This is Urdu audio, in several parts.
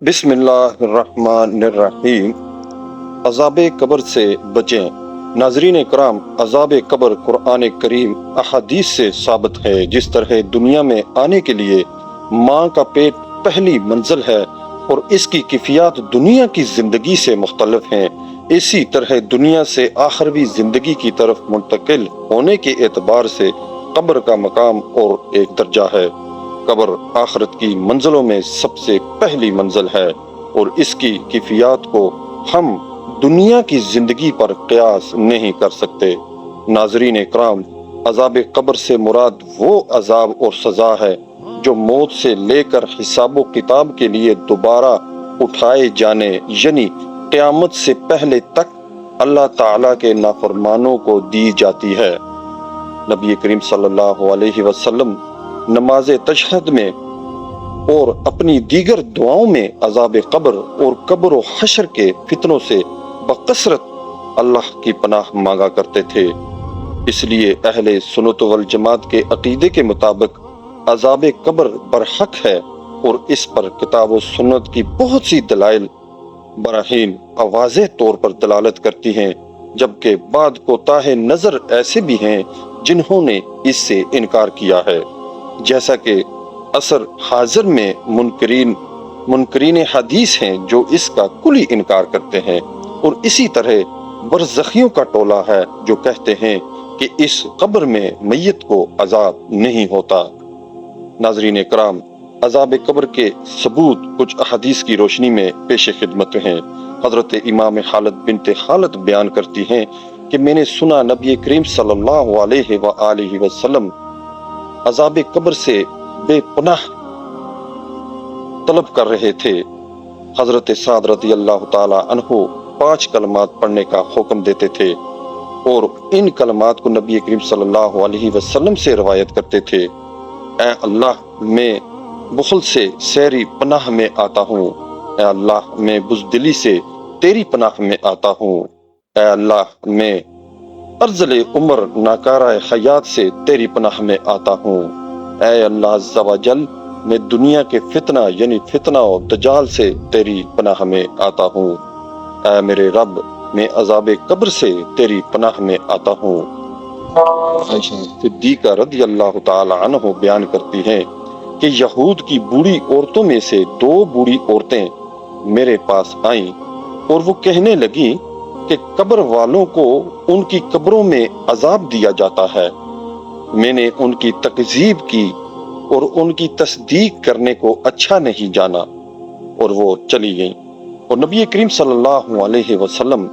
بسم اللہ الرحمن الرحیم۔ عذاب قبر سے بچیں۔ ناظرین کرام، عذاب قبر قرآن کریم احادیث سے ثابت ہے۔ جس طرح دنیا میں آنے کے لیے ماں کا پیٹ پہلی منزل ہے اور اس کی کیفیات دنیا کی زندگی سے مختلف ہیں، اسی طرح دنیا سے آخروی زندگی کی طرف منتقل ہونے کے اعتبار سے قبر کا مقام اور ایک درجہ ہے۔ قبر آخرت کی منزلوں میں سب سے پہلی منزل ہے اور اس کی کیفیات کو ہم دنیا کی زندگی پر قیاس نہیں کر سکتے۔ ناظرین اکرام، عذاب قبر سے مراد وہ عذاب اور سزا ہے جو موت سے لے کر حساب و کتاب کے لیے دوبارہ اٹھائے جانے یعنی قیامت سے پہلے تک اللہ تعالیٰ کے نافرمانوں کو دی جاتی ہے۔ نبی کریم صلی اللہ علیہ وسلم نماز تشہد میں اور اپنی دیگر دعاؤں میں عذاب قبر اور قبر و حشر کے فتنوں سے بکثرت اللہ کی پناہ مانگا کرتے تھے۔ اس لیے اہل سنت والجماعت کے عقیدے کے مطابق عذاب قبر برحق ہے اور اس پر کتاب و سنت کی بہت سی دلائل براہین واضح طور پر دلالت کرتی ہیں، جبکہ بعض کوتاہ نظر ایسے بھی ہیں جنہوں نے اس سے انکار کیا ہے، جیسا کہ عصر حاضر میں منکرین حدیث ہیں جو اس کا کلی انکار کرتے ہیں، اور اسی طرح برزخیوں کا ٹولہ ہے جو کہتے ہیں کہ اس قبر میں میت کو عذاب نہیں ہوتا۔ ناظرین کرام، عذاب قبر کے ثبوت کچھ احادیث کی روشنی میں پیش خدمت ہیں۔ حضرت امام خالد بنت خالد بیان کرتی ہیں کہ میں نے سنا نبی کریم صلی اللہ علیہ وآلہ وسلم عذاب قبر سے بے پناہ طلب کر رہے تھے۔ حضرت سعد رضی اللہ تعالی عنہ 5 کلمات پڑھنے کا حکم دیتے تھے اور ان کلمات کو نبی کریم صلی اللہ علیہ وسلم سے روایت کرتے تھے: اے اللہ، میں بخل سے سیری پناہ میں آتا ہوں، اے اللہ میں بزدلی سے تیری پناہ میں آتا ہوں، اے اللہ میں ارذل عمر ناکارہ حیات سے تیری پناہ میں آتا ہوں، اے اللہ عز و جل میں دنیا کے فتنہ یعنی فتنہ و دجال سے تیری پناہ میں آتا ہوں، اے میرے رب میں عذاب قبر سے تیری پناہ میں آتا ہوں۔ عائشہ صدیقہ رضی اللہ تعالی عنہ بیان کرتی ہیں کہ یہود کی بوڑھی عورتوں میں سے 2 بوڑھی عورتیں میرے پاس آئیں اور وہ کہنے لگیں کہ قبر والوں کو ان کی قبروں میں عذاب دیا جاتا ہے۔ میں نے ان کی تکذیب کی اور ان کی تصدیق کرنے کو اچھا نہیں جانا اور وہ چلی گئیں، اور نبی کریم صلی اللہ علیہ وسلم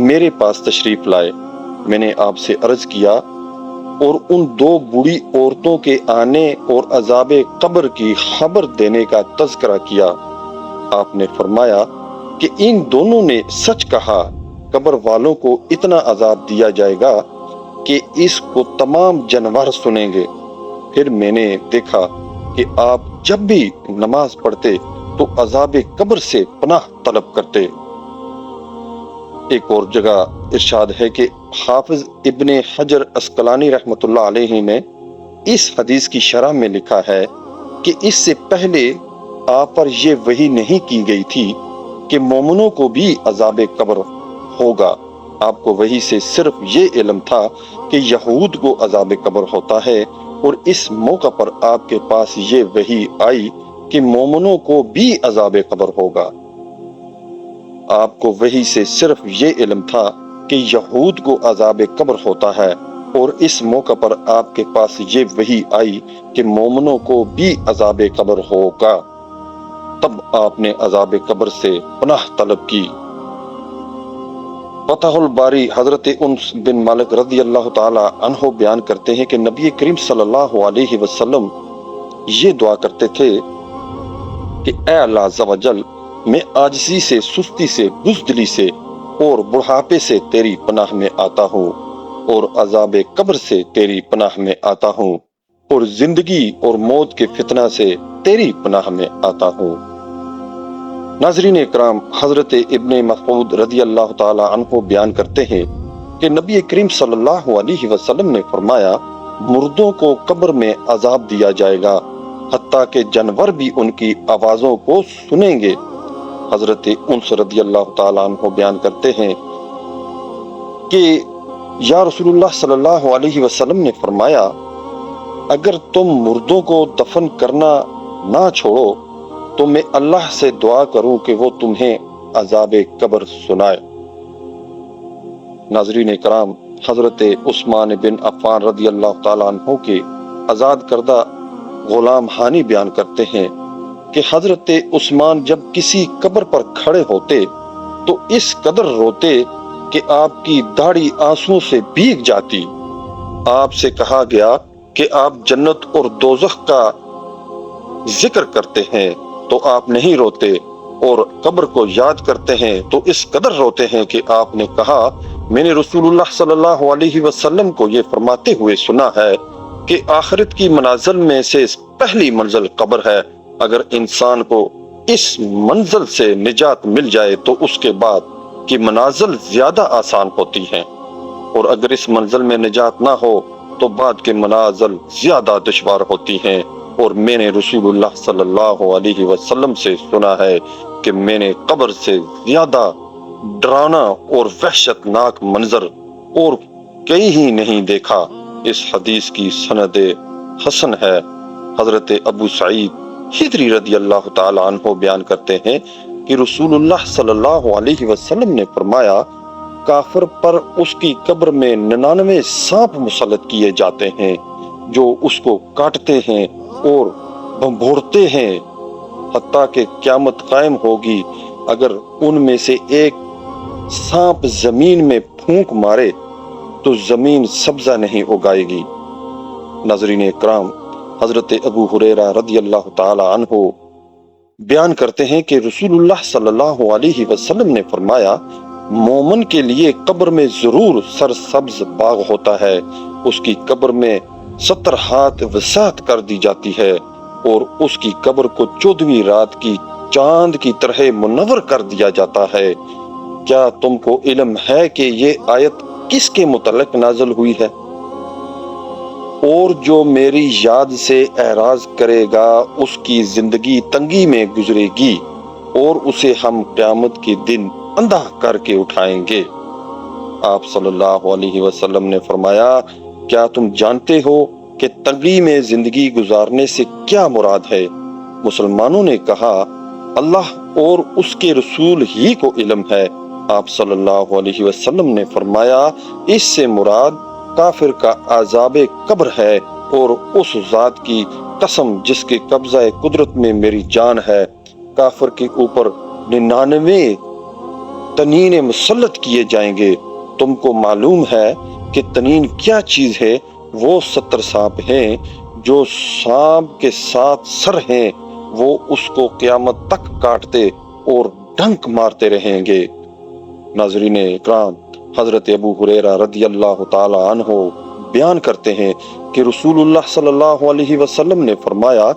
میرے پاس تشریف لائے۔ میں نے آپ سے عرض کیا اور ان 2 بوڑھی عورتوں کے آنے اور عذاب قبر کی خبر دینے کا تذکرہ کیا۔ آپ نے فرمایا کہ ان دونوں نے سچ کہا، قبر والوں کو اتنا عذاب دیا جائے گا کہ اس کو تمام جانور سنیں گے۔ پھر میں نے دیکھا کہ آپ جب بھی نماز پڑھتے تو عذاب قبر سے پناہ طلب کرتے۔ ایک اور جگہ ارشاد ہے کہ حافظ ابن حجر عسقلانی رحمۃ اللہ علیہ نے اس حدیث کی شرح میں لکھا ہے کہ اس سے پہلے آپ پر یہ وحی نہیں کی گئی تھی کہ مومنوں کو بھی عذاب قبر ہوگا۔ آپ کو وحی سے صرف یہ علم تھا کہ یہود کو عذاب قبر ہوتا ہے، اور اس موقع پر آپ کے پاس یہ وحی آئی کہ مومنوں کو بھی عذاب قبر ہوگا۔ آپ کو وحی سے صرف یہ علم تھا کہ یہود کو عذاب قبر ہوتا ہے، اور اس موقع پر آپ کے پاس یہ وحی آئی کہ مومنوں کو بھی عذاب قبر ہوگا۔ تب آپ نے عذاب قبر سے پناہ طلب کی۔ فتح الباری حضرت انس بن مالک رضی اللہ تعالی عنہ بیان کرتے ہیں کہ نبی کریم صلی اللہ علیہ وسلم یہ دعا کرتے تھے کہ اے اللہ عز و جل، میں عاجزی سے، سستی سے، بزدلی سے اور بڑھاپے سے تیری پناہ میں آتا ہوں، اور عذاب قبر سے تیری پناہ میں آتا ہوں، اور زندگی اور موت کے فتنہ سے تیری پناہ میں آتا ہوں۔ ناظرین اکرام، حضرت ابن مسعود رضی اللہ تعالی عنہ بیان کرتے ہیں کہ نبی کریم صلی اللہ علیہ وسلم نے فرمایا، مردوں کو قبر میں عذاب دیا جائے گا، حتیٰ کہ جانور بھی ان کی آوازوں کو سنیں گے، حضرت انس رضی اللہ تعالیٰ عنہ بیان کرتے ہیں کہ یا رسول اللہ صلی اللہ علیہ وسلم نے فرمایا اگر تم مردوں کو دفن کرنا نہ چھوڑو تو میں اللہ سے دعا کروں کہ وہ تمہیں عذاب قبر سنائے۔ ناظرین کرام، حضرت عثمان بن عفان رضی اللہ تعالیٰ عنہ کے آزاد کردہ غلام ہانی بیان کرتے ہیں کہ حضرت عثمان جب کسی قبر پر کھڑے ہوتے تو اس قدر روتے کہ آپ کی داڑھی آنسوں سے بھیگ جاتی۔ آپ سے کہا گیا کہ آپ جنت اور دوزخ کا ذکر کرتے ہیں تو آپ نہیں روتے، اور قبر کو یاد کرتے ہیں تو اس قدر روتے ہیں کہ آپ نے کہا میں نے رسول اللہ صلی اللہ علیہ وسلم کو یہ فرماتے ہوئے سنا ہے کہ آخرت کی منازل میں سے پہلی منزل قبر ہے، اگر انسان کو اس منزل سے نجات مل جائے تو اس کے بعد کی منازل زیادہ آسان ہوتی ہیں، اور اگر اس منزل میں نجات نہ ہو تو بعد کے منازل زیادہ دشوار ہوتی ہیں۔ اور میں نے رسول اللہ صلی اللہ علیہ وسلم سے سنا ہے کہ میں نے قبر سے زیادہ ڈرانا اور وحشت ناک منظر اور کئی ہی نہیں دیکھا۔ اس حدیث کی سند حسن ہے۔ حضرت ابو سعید خدری رضی اللہ تعالی عنہ بیان کرتے ہیں کہ رسول اللہ صلی اللہ علیہ وسلم نے فرمایا کافر پر اس کی قبر میں 99 سانپ مسلط کیے جاتے ہیں جو اس کو کاٹتے ہیں اور بھنبھوڑتے ہیں حتیٰ کہ قیامت قائم ہوگی۔ اگر ان میں سے ایک سانپ زمین میں پھونک مارے تو زمین سبزہ نہیں اگائے گی۔ ناظرین اکرام، حضرت ابو ہریرہ رضی اللہ تعالی عنہ بیان کرتے ہیں کہ رسول اللہ صلی اللہ علیہ وسلم نے فرمایا مومن کے لیے قبر میں ضرور سرسبز باغ ہوتا ہے، اس کی قبر میں 70 ہاتھ وسعت کر دی جاتی ہے اور اس کی قبر کو 14ویں رات کی چاند کی طرح منور کر دیا جاتا ہے۔ کیا تم کو علم ہے کہ یہ آیت کس کے متعلق نازل ہوئی ہے؟ اور جو میری یاد سے اعراض کرے گا اس کی زندگی تنگی میں گزرے گی اور اسے ہم قیامت کے دن اندھا کر کے اٹھائیں گے۔ آپ صلی اللہ علیہ وسلم نے فرمایا کیا تم جانتے ہو کہ تنگی میں زندگی گزارنے سے کیا مراد ہے؟ مسلمانوں نے کہا اللہ اور اس کے رسول ہی کو علم ہے۔ آپ صلی اللہ علیہ وسلم نے فرمایا اس سے مراد کافر کا عذاب قبر ہے، اور اس ذات کی قسم جس کے قبضہ قدرت میں میری جان ہے، کافر کے اوپر 99 تنین مسلط کیے جائیں گے۔ تم کو معلوم ہے کہ تنین کیا چیز ہے؟ وہ 70 سانپ ہیں جو سانپ کے 7 سر ہیں، وہ اس کو قیامت تک کاٹتے اور ڈنک مارتے رہیں گے۔ ناظرین اکرام، حضرت ابو ہریرہ رضی اللہ تعالی عنہ بیان کرتے ہیں کہ رسول اللہ صلی اللہ علیہ وسلم نے فرمایا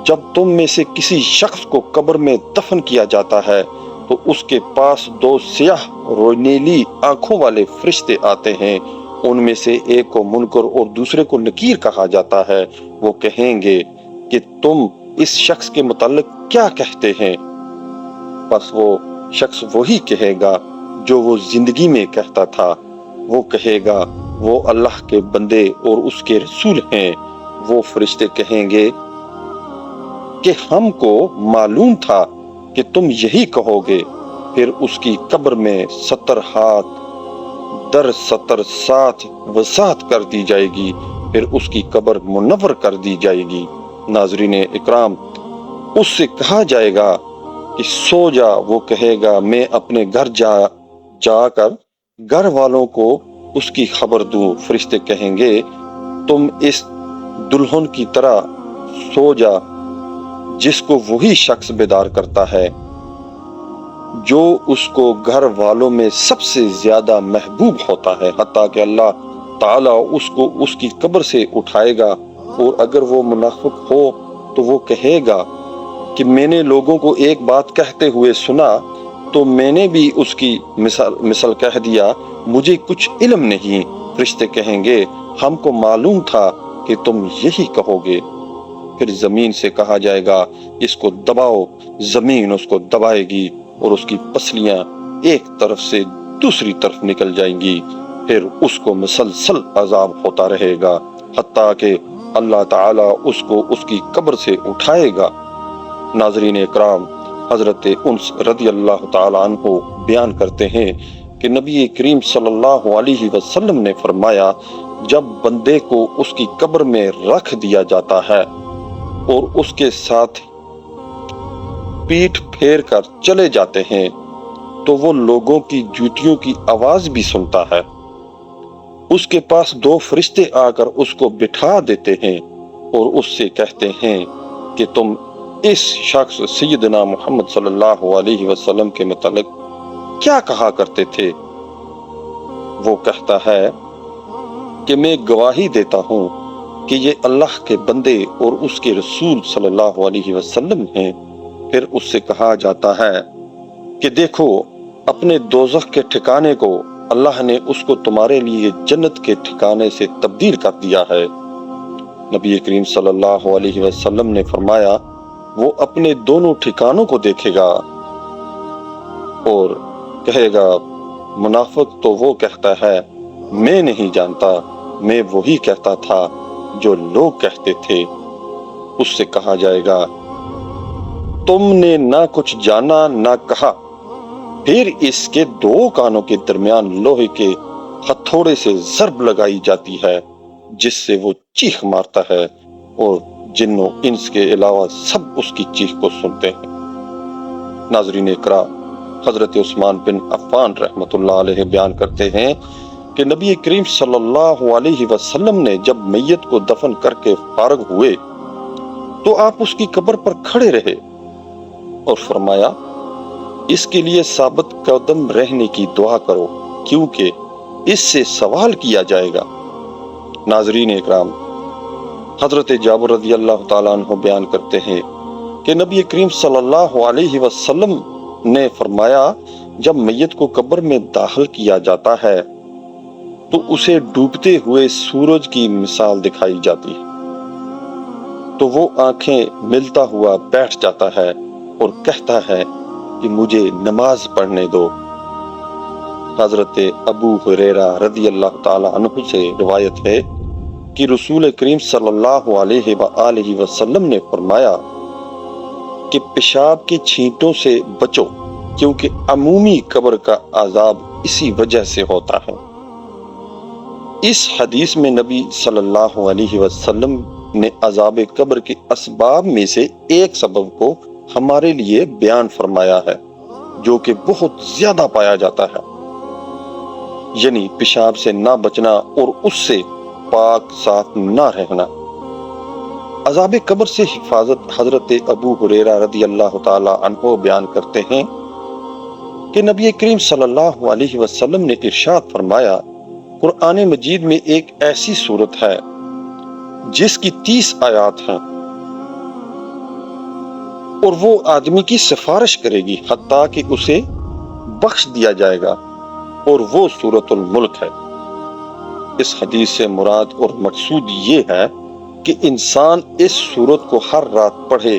جب تم میں سے کسی شخص کو قبر میں دفن کیا جاتا ہے تو اس کے پاس 2 سیاہ روشنیلی آنکھوں والے فرشتے آتے ہیں، ان میں سے ایک کو منکر اور دوسرے کو نکیر کہا جاتا ہے۔ وہ کہیں گے کہ تم اس شخص کے متعلق کیا کہتے ہیں؟ پس وہ شخص وہی کہے گا جو وہ زندگی میں کہتا تھا۔ وہ کہے گا وہ اللہ کے بندے اور اس کے رسول ہیں۔ وہ فرشتے کہیں گے کہ ہم کو معلوم تھا کہ تم یہی کہو گے۔ پھر اس کی قبر میں 70 ہاتھ در 70 ساتھ وسعت کر دی جائے گی، پھر اس کی قبر منور کر دی جائے گی۔ ناظرین اکرام، اس سے کہا جائے گا کہ سو جا۔ وہ کہے گا میں اپنے گھر جا کر گھر والوں کو اس کی خبر دوں۔ فرشتے کہیں گے تم اس دلہن کی طرح سو جا جس کو وہی شخص بیدار کرتا ہے جو اس کو گھر والوں میں سب سے زیادہ محبوب ہوتا ہے، حتیٰ کہ اللہ تعالیٰ اس کو اس کی قبر سے اٹھائے گا، اور اگر وہ منافق ہو تو وہ کہے گا کہ میں نے لوگوں کو ایک بات کہتے ہوئے سنا تو میں نے بھی اس کی مثال کہہ دیا، مجھے کچھ علم نہیں۔ فرشتے کہیں گے ہم کو معلوم تھا کہ تم یہی کہو گے۔ پھر زمین سے کہا جائے گا اس کو دباؤ، زمین اس کو دبائے گی اور اس کی پسلیاں ایک طرف سے دوسری طرف نکل جائیں گی، پھر اس کو مسلسل عذاب ہوتا رہے گا حتیٰ کہ اللہ تعالیٰ اس کو اس کی قبر سے اٹھائے گا۔ ناظرین اکرام، حضرت انس رضی اللہ تعالیٰ عنہ بیان کرتے ہیں کہ نبی کریم صلی اللہ علیہ وسلم نے فرمایا، جب بندے کو اس کی قبر میں رکھ دیا جاتا ہے اور اس کے ساتھ پیٹھ پھیر کر چلے جاتے ہیں تو وہ لوگوں کی جوتیوں کی آواز بھی سنتا ہے۔ اس کے پاس دو فرشتے آ کر اس کو بٹھا دیتے ہیں اور اس سے کہتے ہیں کہ تم اس شخص سیدنا محمد صلی اللہ علیہ وسلم کے متعلق کیا کہا کرتے تھے؟ وہ کہتا ہے کہ میں گواہی دیتا ہوں کہ یہ اللہ کے بندے اور اس کے رسول صلی اللہ علیہ وسلم ہیں۔ پھر اس سے کہا جاتا ہے کہ دیکھو، اپنے دوزخ کے ٹھکانے کو اللہ نے اس کو تمہارے لیے جنت کے ٹھکانے سے تبدیل کر دیا ہے۔ نبی کریم صلی اللہ علیہ وسلم نے فرمایا، وہ اپنے دونوں ٹھکانوں کو دیکھے گا اور کہے گا، منافق تو وہ کہتا ہے میں نہیں جانتا، میں وہی کہتا تھا جو لوگ کہتے تھے۔ اس سے کہا جائے گا، تم نے نہ کچھ جانا نہ کہا۔ پھر اس کے دو کانوں کے درمیان لوہے کے ہتھوڑے سے ضرب لگائی جاتی ہے جس سے وہ چیخ مارتا ہے اور جن و انس کے علاوہ سب اس کی چیخ کو سنتے ہیں۔ ناظرین اکرام، حضرت عثمان بن عفان رحمۃ اللہ علیہ بیان کرتے ہیں کہ نبی کریم صلی اللہ علیہ وسلم نے جب میت کو دفن کر کے فارغ ہوئے تو آپ اس کی قبر پر کھڑے رہے اور فرمایا، اس کے لیے ثابت قدم رہنے کی دعا کرو کیونکہ اس سے سوال کیا جائے گا۔ ناظرین اکرام، حضرت جابر رضی اللہ تعالیٰ عنہ بیان کرتے ہیں کہ نبی کریم صلی اللہ علیہ وسلم نے فرمایا، جب میت کو قبر میں داخل کیا جاتا ہے تو اسے ڈوبتے ہوئے سورج کی مثال دکھائی جاتی ہے تو وہ آنکھیں ملتا ہوا بیٹھ جاتا ہے اور کہتا ہے کہ مجھے نماز پڑھنے دو۔ حضرت ابو ہریرہ رضی اللہ تعالی عنہ سے روایت ہے کہ رسول کریم صلی اللہ علیہ وآلہ وسلم نے فرمایا کہ پیشاب کی چھینٹوں سے بچو کیونکہ عمومی قبر کا عذاب اسی وجہ سے ہوتا ہے۔ اس حدیث میں نبی صلی اللہ علیہ وسلم نے عذاب قبر کے اسباب میں سے ایک سبب کو ہمارے لیے بیان فرمایا ہے جو کہ بہت زیادہ پایا جاتا ہے، یعنی پیشاب سے نہ بچنا اور اس سے پاک صاف نہ رہنا۔ عذاب قبر سے حفاظت حضرت ابو ہریرہ رضی اللہ تعالی عنہ بیان کرتے ہیں کہ نبی کریم صلی اللہ علیہ وسلم نے ارشاد فرمایا، قرآن مجید میں ایک ایسی سورت ہے جس کی 30 آیات ہیں اور وہ آدمی کی سفارش کرے گی حتیٰ کہ اسے بخش دیا جائے گا، اور وہ سورۃ الملک ہے۔ اس حدیث سے مراد اور مقصود یہ ہے کہ انسان اس سورت کو ہر رات پڑھے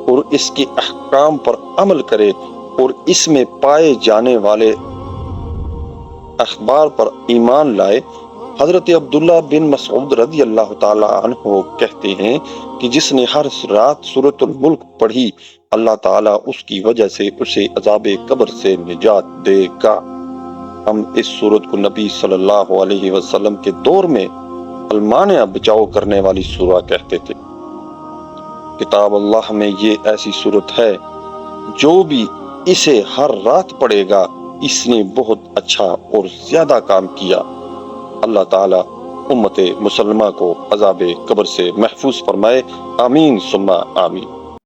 اور اس کے احکام پر عمل کرے اور اس میں پائے جانے والے اخبار پر ایمان لائے۔ حضرت عبداللہ بن مسعود رضی اللہ تعالی عنہ کہتے ہیں کہ جس نے ہر رات سورۃ الملک پڑھی، اللہ تعالیٰ اس کی وجہ سے اسے عذاب قبر سے نجات دے گا۔ ہم اس سورت کو نبی صلی اللہ علیہ وسلم کے دور میں المانع بچاؤ کرنے والی سورہ کہتے تھے۔ کتاب اللہ میں یہ ایسی سورت ہے، جو بھی اسے ہر رات پڑھے گا اس نے بہت اچھا اور زیادہ کام کیا۔ اللہ تعالیٰ امت مسلمہ کو عذاب قبر سے محفوظ فرمائے، آمین ثم آمین۔